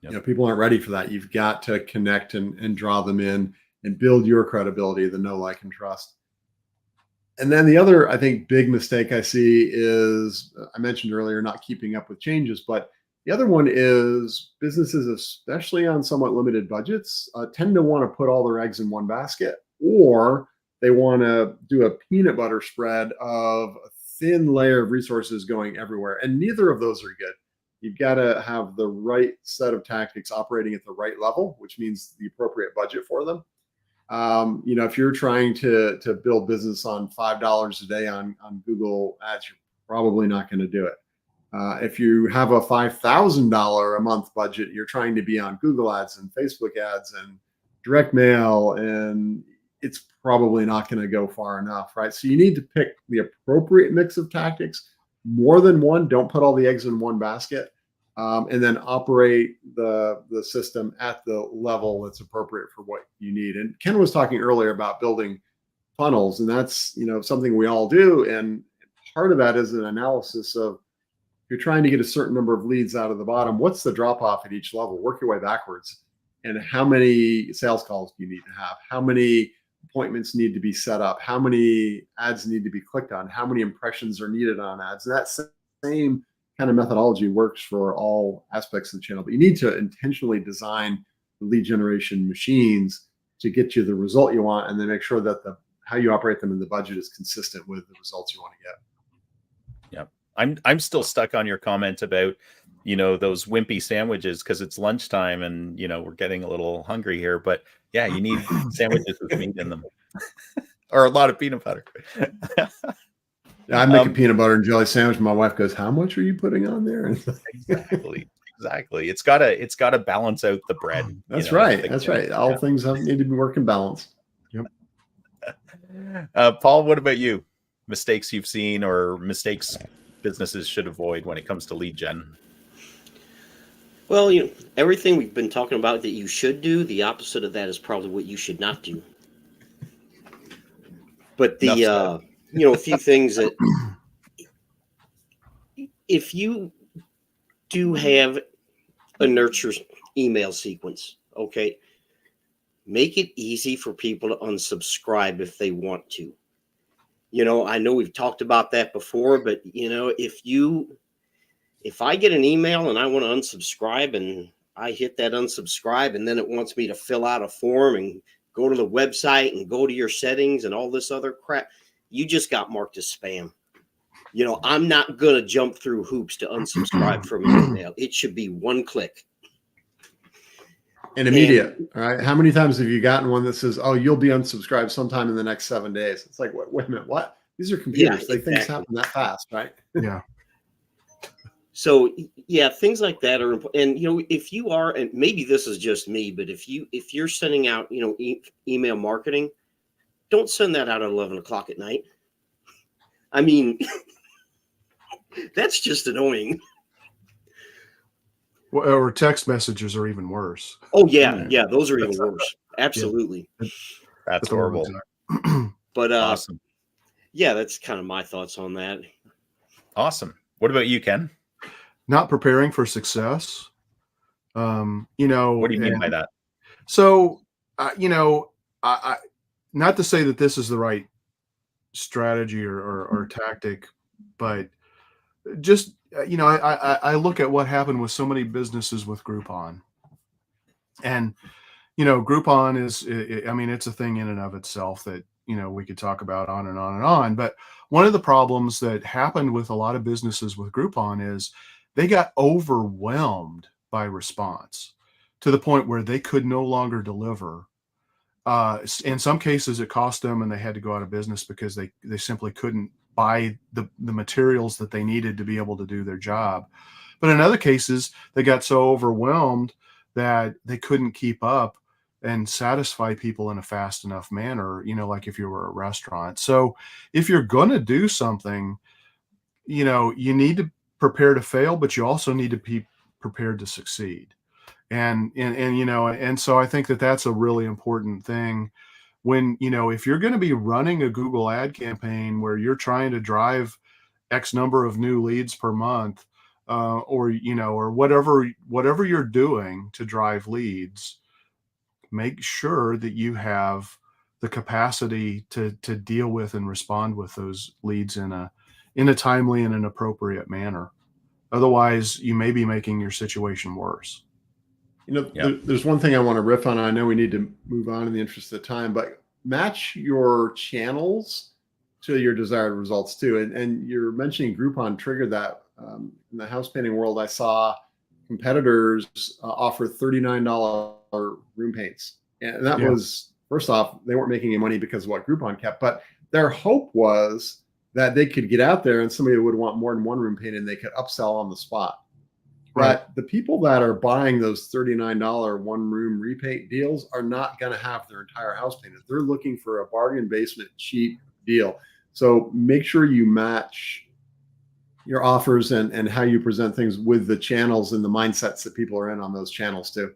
Yep. People aren't ready for that. You've got to connect and draw them in and build your credibility, the know, like, and trust. And then the other, I think, big mistake I see is, I mentioned earlier, not keeping up with changes, but the other one is businesses, especially on somewhat limited budgets, tend to want to put all their eggs in one basket, or they want to do a peanut butter spread of a thin layer of resources going everywhere. And neither of those are good. You've got to have the right set of tactics operating at the right level, which means the appropriate budget for them. If you're trying to build business on $5 a day on Google Ads, you're probably not going to do it. If you have a $5,000 a month budget, you're trying to be on Google Ads and Facebook ads and direct mail, and it's probably not going to go far enough, right? So you need to pick the appropriate mix of tactics, more than one. Don't put all the eggs in one basket, and then operate the system at the level that's appropriate for what you need. And Ken was talking earlier about building funnels, and that's something we all do. And part of that is an analysis of, if you're trying to get a certain number of leads out of the bottom, what's the drop off at each level? Work your way backwards. And how many sales calls do you need to have? How many appointments need to be set up, how many ads need to be clicked on, how many impressions are needed on ads. And that same kind of methodology works for all aspects of the channel. But you need to intentionally design the lead generation machines to get you the result you want, and then make sure that how you operate them in the budget is consistent with the results you want to get. Yep. I'm still stuck on your comment about, those wimpy sandwiches, because it's lunchtime and, we're getting a little hungry here. But yeah, you need sandwiches with meat in them or a lot of peanut butter. Yeah, I make a peanut butter and jelly sandwich. My wife goes, "How much are you putting on there?" Exactly. It's gotta balance out the bread. That's right. That's right. All things need to be working balance. Yep. Paul, what about you? Mistakes you've seen or mistakes businesses should avoid when it comes to lead gen? Well, everything we've been talking about that you should do, the opposite of that is probably what you should not do. But a few things that if you do have a nurture email sequence, okay, make it easy for people to unsubscribe if they want to. I know we've talked about that before, but if I get an email and I want to unsubscribe and I hit that unsubscribe and then it wants me to fill out a form and go to the website and go to your settings and all this other crap, you just got marked as spam. I'm not going to jump through hoops to unsubscribe from an email. It should be one click. And immediate, all right? How many times have you gotten one that says, "Oh, you'll be unsubscribed sometime in the next 7 days"? It's like, wait a minute, what? These are computers. Yeah, Things happen that fast, right? Yeah. So yeah, things like that are important. And if you are, and maybe this is just me, but if you're sending out email marketing, don't send that out at 11 o'clock at night. I mean, that's just annoying. Or text messages are even worse. Oh yeah, those are even worse. Absolutely. That's horrible. But awesome. Yeah, that's kind of my thoughts on that. Awesome. What about you, Ken? Not preparing for success. What do you mean by that? So, I not to say that this is the right strategy or tactic, but just I look at what happened with so many businesses with Groupon, and Groupon is, it's a thing in and of itself that we could talk about on and on and on. But one of the problems that happened with a lot of businesses with Groupon is they got overwhelmed by response to the point where they could no longer deliver. In some cases, it cost them, and they had to go out of business because they simply couldn't buy the materials that they needed to be able to do their job. But in other cases, they got so overwhelmed that they couldn't keep up and satisfy people in a fast enough manner, like if you were a restaurant. So if you're going to do something, you need to prepare to fail, but you also need to be prepared to succeed. And so I think that that's a really important thing when, if you're going to be running a Google ad campaign where you're trying to drive X number of new leads per month, or whatever you're doing to drive leads, make sure that you have the capacity to deal with and respond with those leads in a timely and an appropriate manner. Otherwise, you may be making your situation worse. There's one thing I want to riff on. I know we need to move on in the interest of time, but match your channels to your desired results too. And you're mentioning Groupon triggered that. In the house painting world, I saw competitors offer $39 room paints. And that was, first off, they weren't making any money because of what Groupon kept, but their hope was that they could get out there and somebody would want more than one room paint and they could upsell on the spot. Right. But the people that are buying those $39 one room repaint deals are not going to have their entire house painted. They're looking for a bargain basement cheap deal. So make sure you match your offers and how you present things with the channels and the mindsets that people are in on those channels too.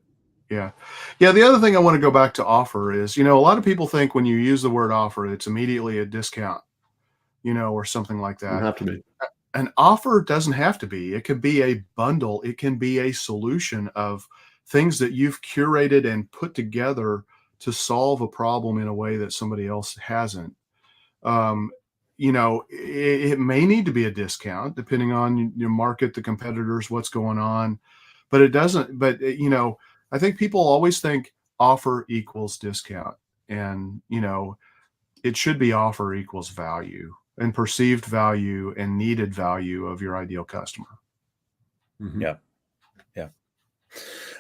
Yeah. The other thing I want to go back to offer is, a lot of people think when you use the word offer, it's immediately a discount, or something like that. Doesn't have to be. An offer doesn't have to be. It could be a bundle. It can be a solution of things that you've curated and put together to solve a problem in a way that somebody else hasn't, um, it may need to be a discount depending on your market, the competitors, what's going on, but it doesn't. But I think people always think offer equals discount, and it should be offer equals value and perceived value and needed value of your ideal customer. Mhm. Yeah.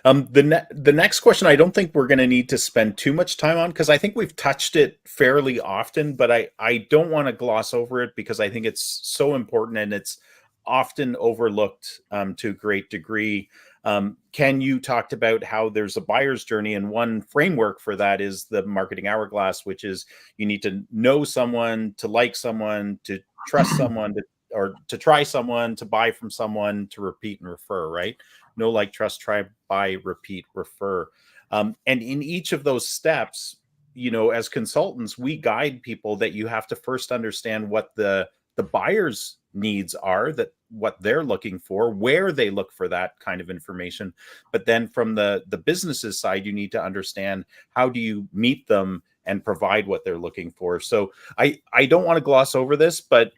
The next question, I don't think we're going to need to spend too much time on, because I think we've touched it fairly often, but I don't want to gloss over it because I think it's so important and it's often overlooked to a great degree. Ken, you talked about how there's a buyer's journey, and one framework for that is the marketing hourglass, which is you need to know someone, to like someone, to trust someone, or to try someone, to buy from someone, to repeat and refer, right? Know, like, trust, try, buy, repeat, refer. And in each of those steps, as consultants, we guide people that you have to first understand what the buyer's needs are, that what they're looking for, where they look for that kind of information. But then from the business's side, you need to understand how do you meet them and provide what they're looking for. So I don't want to gloss over this, but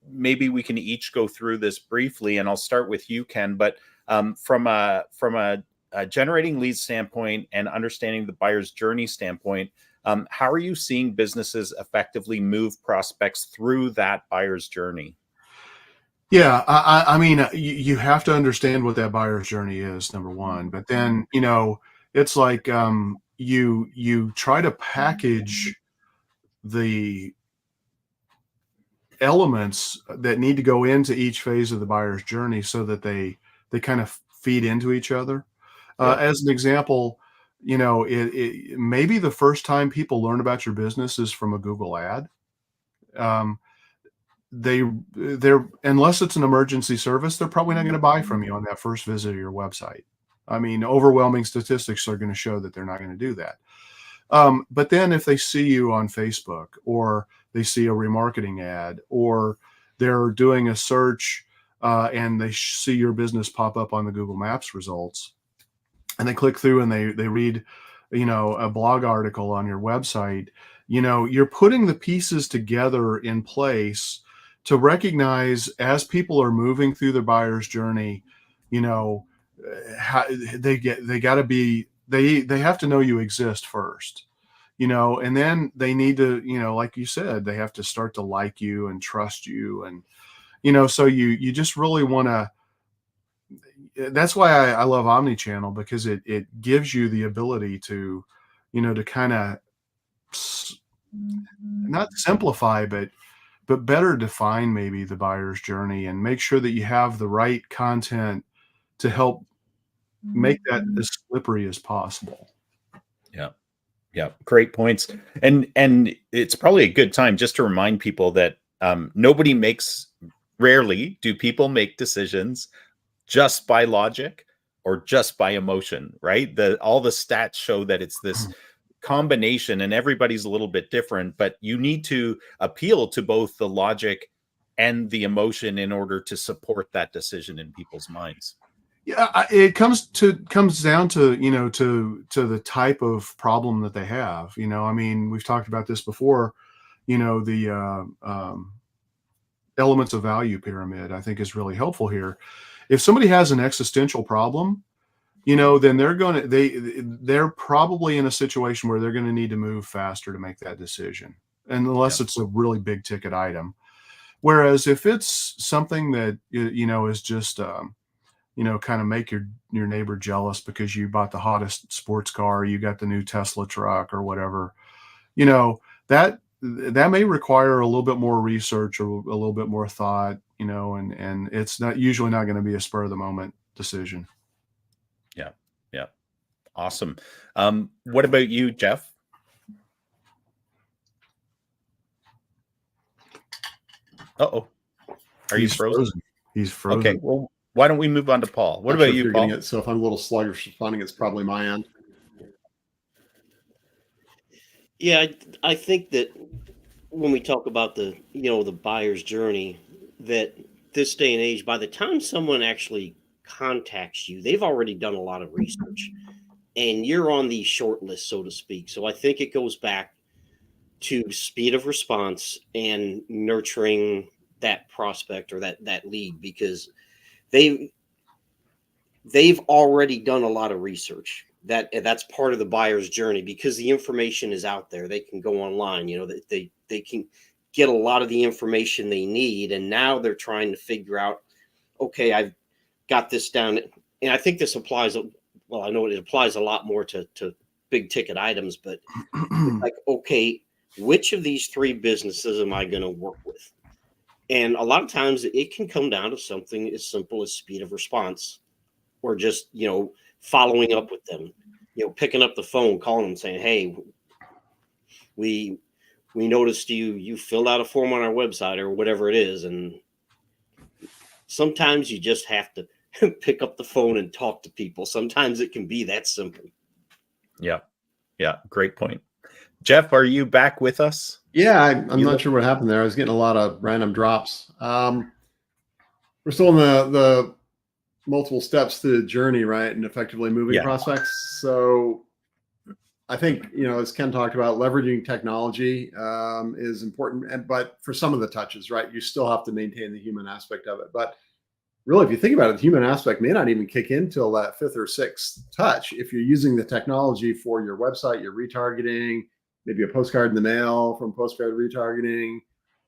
maybe we can each go through this briefly, and I'll start with you, Ken. But from a generating leads standpoint and understanding the buyer's journey standpoint, how are you seeing businesses effectively move prospects through that buyer's journey? Yeah, I mean, you have to understand what that buyer's journey is, number one. But then, it's like you try to package the elements that need to go into each phase of the buyer's journey so that they kind of feed into each other. Yeah. As an example, it maybe the first time people learn about your business is from a Google ad. They're unless it's an emergency service, they're probably not going to buy from you on that first visit to your website. I mean, overwhelming statistics are going to show that they're not going to do that. But then if they see you on Facebook, or they see a remarketing ad, or they're doing a search and they see your business pop up on the Google Maps results, and they click through and they read, a blog article on your website, you're putting the pieces together in place to recognize, as people are moving through the buyer's journey, how they have to know you exist first, and then they need to, like you said, they have to start to like you and trust you. And, so you just really want to, that's why I love omnichannel, because it gives you the ability to, to kind of not simplify, but better define maybe the buyer's journey, and make sure that you have the right content to help make that as slippery as possible. Yeah, great points. And it's probably a good time just to remind people that rarely do people make decisions just by logic or just by emotion, right? All the stats show that it's this combination, and everybody's a little bit different, but you need to appeal to both the logic and the emotion in order to support that decision in people's minds. Yeah, it comes down to, to the type of problem that they have. I mean, we've talked about this before. The elements of value pyramid, I think, is really helpful here. If somebody has an existential problem, then they're probably in a situation where they're going to need to move faster to make that decision, unless it's a really big ticket item. Whereas if it's something that, is just kind of make your neighbor jealous because you bought the hottest sports car, you got the new Tesla truck or whatever, that may require a little bit more research or a little bit more thought, and it's usually not going to be a spur of the moment decision. Yeah. Awesome. What about you, Jeff? Uh-oh. Are you frozen? He's frozen. Okay. Well, why don't we move on to Paul? What about you, Paul? So if I'm a little sluggish responding, it's probably my end. Yeah, I think that when we talk about the buyer's journey, that this day and age, by the time someone actually contacts you, they've already done a lot of research. and you're on the short list, so to speak. So I think it goes back to speed of response and nurturing that prospect or that lead, because they've already done a lot of research. That's part of the buyer's journey, because the information is out there. They can go online, they can get a lot of the information they need, and now they're trying to figure out, okay, I've got this down. And I think this applies, well, I know it applies a lot more to big ticket items, but like, okay, which of these 3 businesses am I going to work with? And a lot of times it can come down to something as simple as speed of response, or just, following up with them, picking up the phone, calling them, saying, hey, we noticed you filled out a form on our website, or whatever it is. And sometimes you just have to pick up the phone and talk to people. Sometimes it can be that simple. Yeah. Great point. Jeff, are you back with us? Yeah, I'm not sure what happened there. I was getting a lot of random drops. We're still in the multiple steps to the journey, right? And effectively moving prospects. So I think, as Ken talked about, leveraging technology is important. But for some of the touches, right, you still have to maintain the human aspect of it. But really, if you think about it, the human aspect may not even kick in till that 5th or 6th touch. If you're using the technology for your website, your retargeting, maybe a postcard in the mail from postcard retargeting,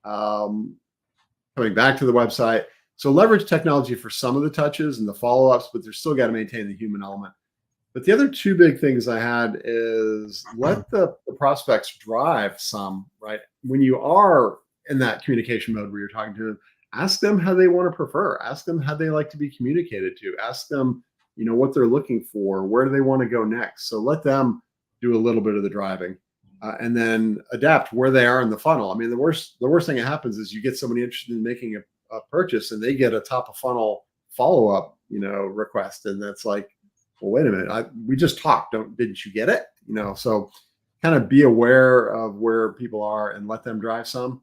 coming back to the website. So leverage technology for some of the touches and the follow-ups, but there's still got to maintain the human element. But the other 2 big things I had is let the prospects drive some, right? When you are in that communication mode where you're talking to them, ask them how they want to prefer. Ask them how they like to be communicated to. Ask them, what they're looking for. Where do they want to go next? So let them do a little bit of the driving. And then adapt where they are in the funnel. I mean, the worst thing that happens is you get somebody interested in making a purchase, and they get a top of funnel follow-up, request, and that's like, well, wait a minute, we just talked. Didn't you get it? So kind of be aware of where people are and let them drive some.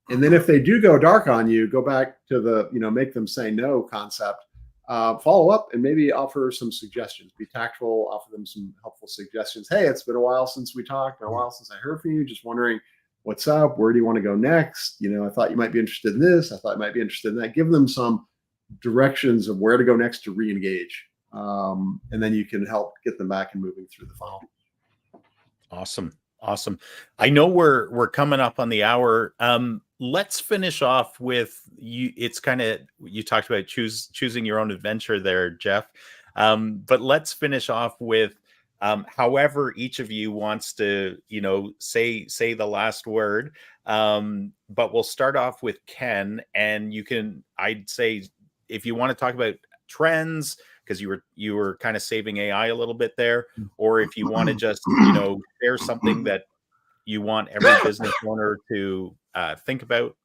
And then if they do go dark on you, go back to the make them say no concept. Follow up and maybe offer some suggestions. Be tactful, offer them some helpful suggestions. Hey, it's been a while since we talked, been a while since I heard from you. Just wondering what's up. Where do you want to go next? I thought you might be interested in this. I thought you might be interested in that. Give them some directions of where to go next to re-engage. And then you can help get them back and moving through the funnel. Awesome. I know we're coming up on the hour. Let's finish off with you. It's kind of, you talked about choosing your own adventure there, Jeff. But let's finish off with however each of you wants to, say the last word. But we'll start off with Ken, and I'd say, if you want to talk about trends, because you were kind of saving AI a little bit there, or if you want to just share something that you want every business owner to think about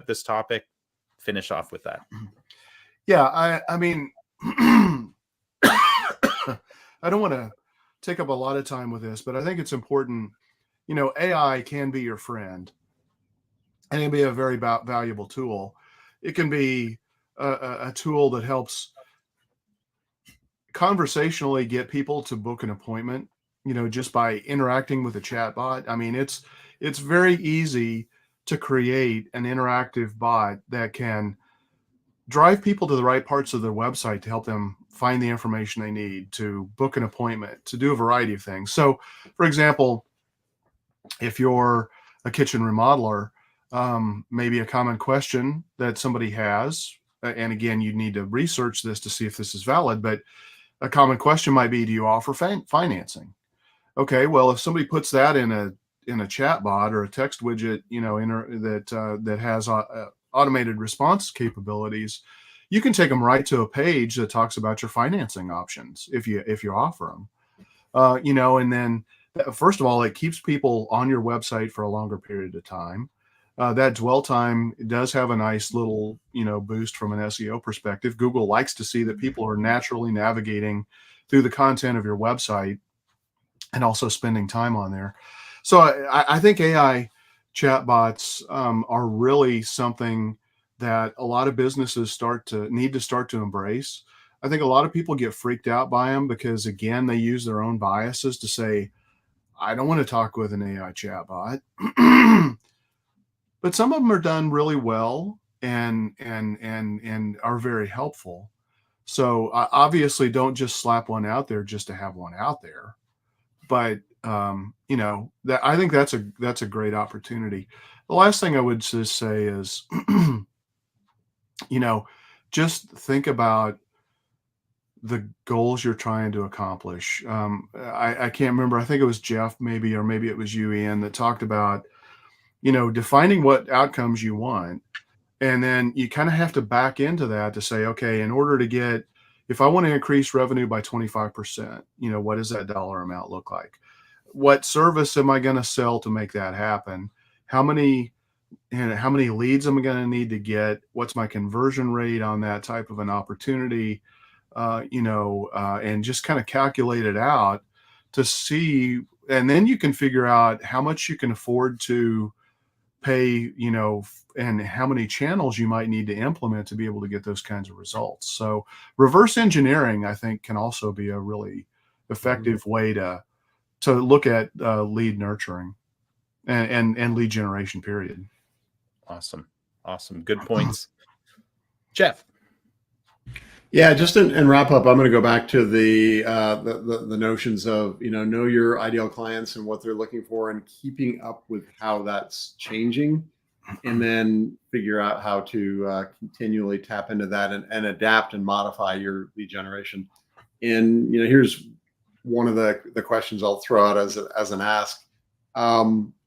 this topic, finish off with that. Yeah, I mean, I don't want to take up a lot of time with this, but I think it's important. AI can be your friend, and it can be a very valuable tool. It can be a tool that helps conversationally get people to book an appointment, just by interacting with a chatbot. I mean, it's very easy to create an interactive bot that can drive people to the right parts of their website to help them find the information they need, to book an appointment, to do a variety of things. So, for example, if you're a kitchen remodeler, maybe a common question that somebody has, and again, you need to research this to see if this is valid, but a common question might be, do you offer financing? Okay, well, if somebody puts that in a chat bot or a text widget, that has automated response capabilities, you can take them right to a page that talks about your financing options if you offer them. And then first of all, it keeps people on your website for a longer period of time. That dwell time does have a nice little, boost from an SEO perspective. Google likes to see that people are naturally navigating through the content of your website and also spending time on there. So I think AI chatbots are really something that a lot of businesses need to start to embrace. I think a lot of people get freaked out by them because, again, they use their own biases to say, I don't want to talk with an AI chatbot. But some of them are done really well and are very helpful. So obviously, don't just slap one out there just to have one out there. But that I think that's a great opportunity. The last thing I would just say is, just think about the goals you're trying to accomplish. I can't remember. I think it was Jeff, maybe, or maybe it was you, Ian, that talked about, defining what outcomes you want. And then you kind of have to back into that to say, okay, in order to get, if I want to increase revenue by 25%, what does that dollar amount look like? What service am I going to sell to make that happen? How many leads am I going to need to get? What's my conversion rate on that type of an opportunity? And just kind of calculate it out to see, and then you can figure out how much you can afford to pay, and how many channels you might need to implement to be able to get those kinds of results. So reverse engineering, I think, can also be a really effective way to look at lead nurturing and lead generation, period. Awesome. Good points. Jeff. Yeah, just in wrap up, I'm going to go back to the notions of, know your ideal clients and what they're looking for and keeping up with how that's changing, and then figure out how to continually tap into that and adapt and modify your lead generation. And, here's one of the questions I'll throw out as an ask.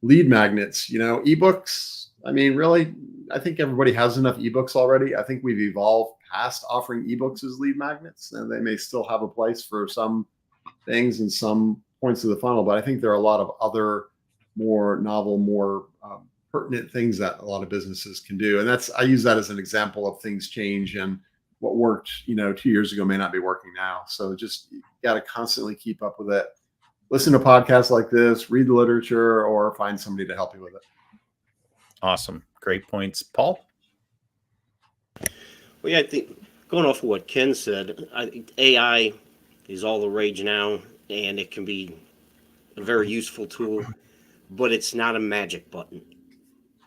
Lead magnets, ebooks. I mean, really, I think everybody has enough ebooks already. I think we've evolved past offering ebooks as lead magnets, and they may still have a place for some things and some points of the funnel. But I think there are a lot of other more novel, more pertinent things that a lot of businesses can do. And I use that as an example of things change, and what worked, 2 years ago may not be working now. So just got to constantly keep up with it. Listen to podcasts like this, read the literature, or find somebody to help you with it. Awesome. Great points. Paul? Well, yeah, I think going off of what Ken said, I think AI is all the rage now, and it can be a very useful tool, but it's not a magic button.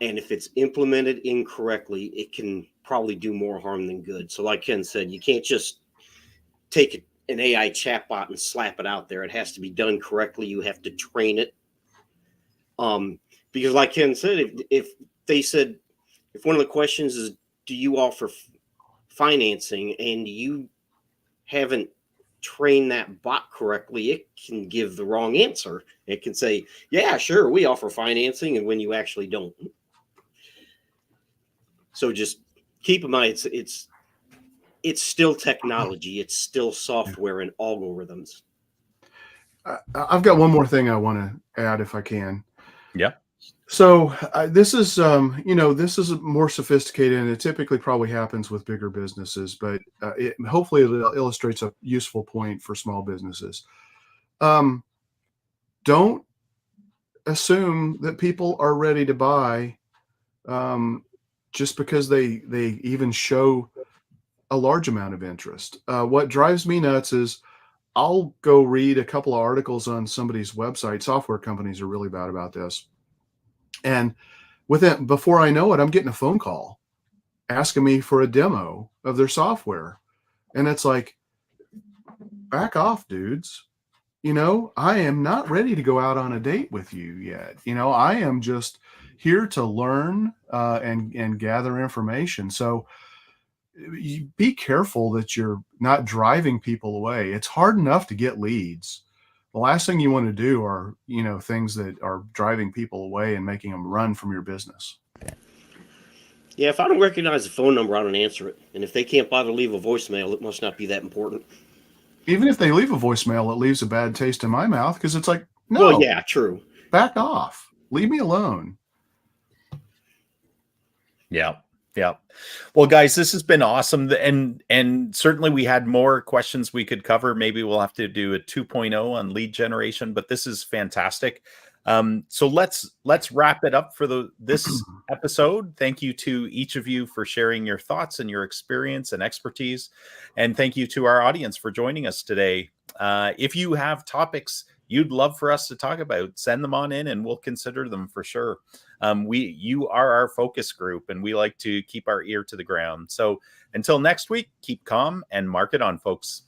And if it's implemented incorrectly, it can probably do more harm than good. So like Ken said, you can't just take an AI chatbot and slap it out there. It has to be done correctly. You have to train it. Because like Ken said, if one of the questions is, do you offer financing, and you haven't trained that bot correctly, it can give the wrong answer. It can say, yeah, sure, we offer financing, and when you actually don't. So just keep in mind, it's still technology. It's still software and algorithms. I've got one more thing I want to add, if I can. Yeah. So this is, this is more sophisticated, and it typically probably happens with bigger businesses, but hopefully it illustrates a useful point for small businesses. Don't assume that people are ready to buy just because they even show a large amount of interest. What drives me nuts is I'll go read a couple of articles on somebody's website. Software companies are really bad about this. And before I know it, I'm getting a phone call asking me for a demo of their software. And it's like, back off, dudes. I am not ready to go out on a date with you yet. I am just here to learn and gather information. So you be careful that you're not driving people away. It's hard enough to get leads. The last thing you want to do are, things that are driving people away and making them run from your business. Yeah, if I don't recognize the phone number, I don't answer it. And if they can't bother to leave a voicemail, it must not be that important. Even if they leave a voicemail, it leaves a bad taste in my mouth because it's like, no, well, yeah, true. Back off. Leave me alone. Yeah. Yeah. Well, guys, this has been awesome. And certainly we had more questions we could cover. Maybe we'll have to do a 2.0 on lead generation, but this is fantastic. So let's wrap it up for this episode. Thank you to each of you for sharing your thoughts and your experience and expertise, and thank you to our audience for joining us today. If you have topics you'd love for us to talk about, send them on in, and we'll consider them for sure. You are our focus group, and we like to keep our ear to the ground. So until next week, keep calm and market on, folks.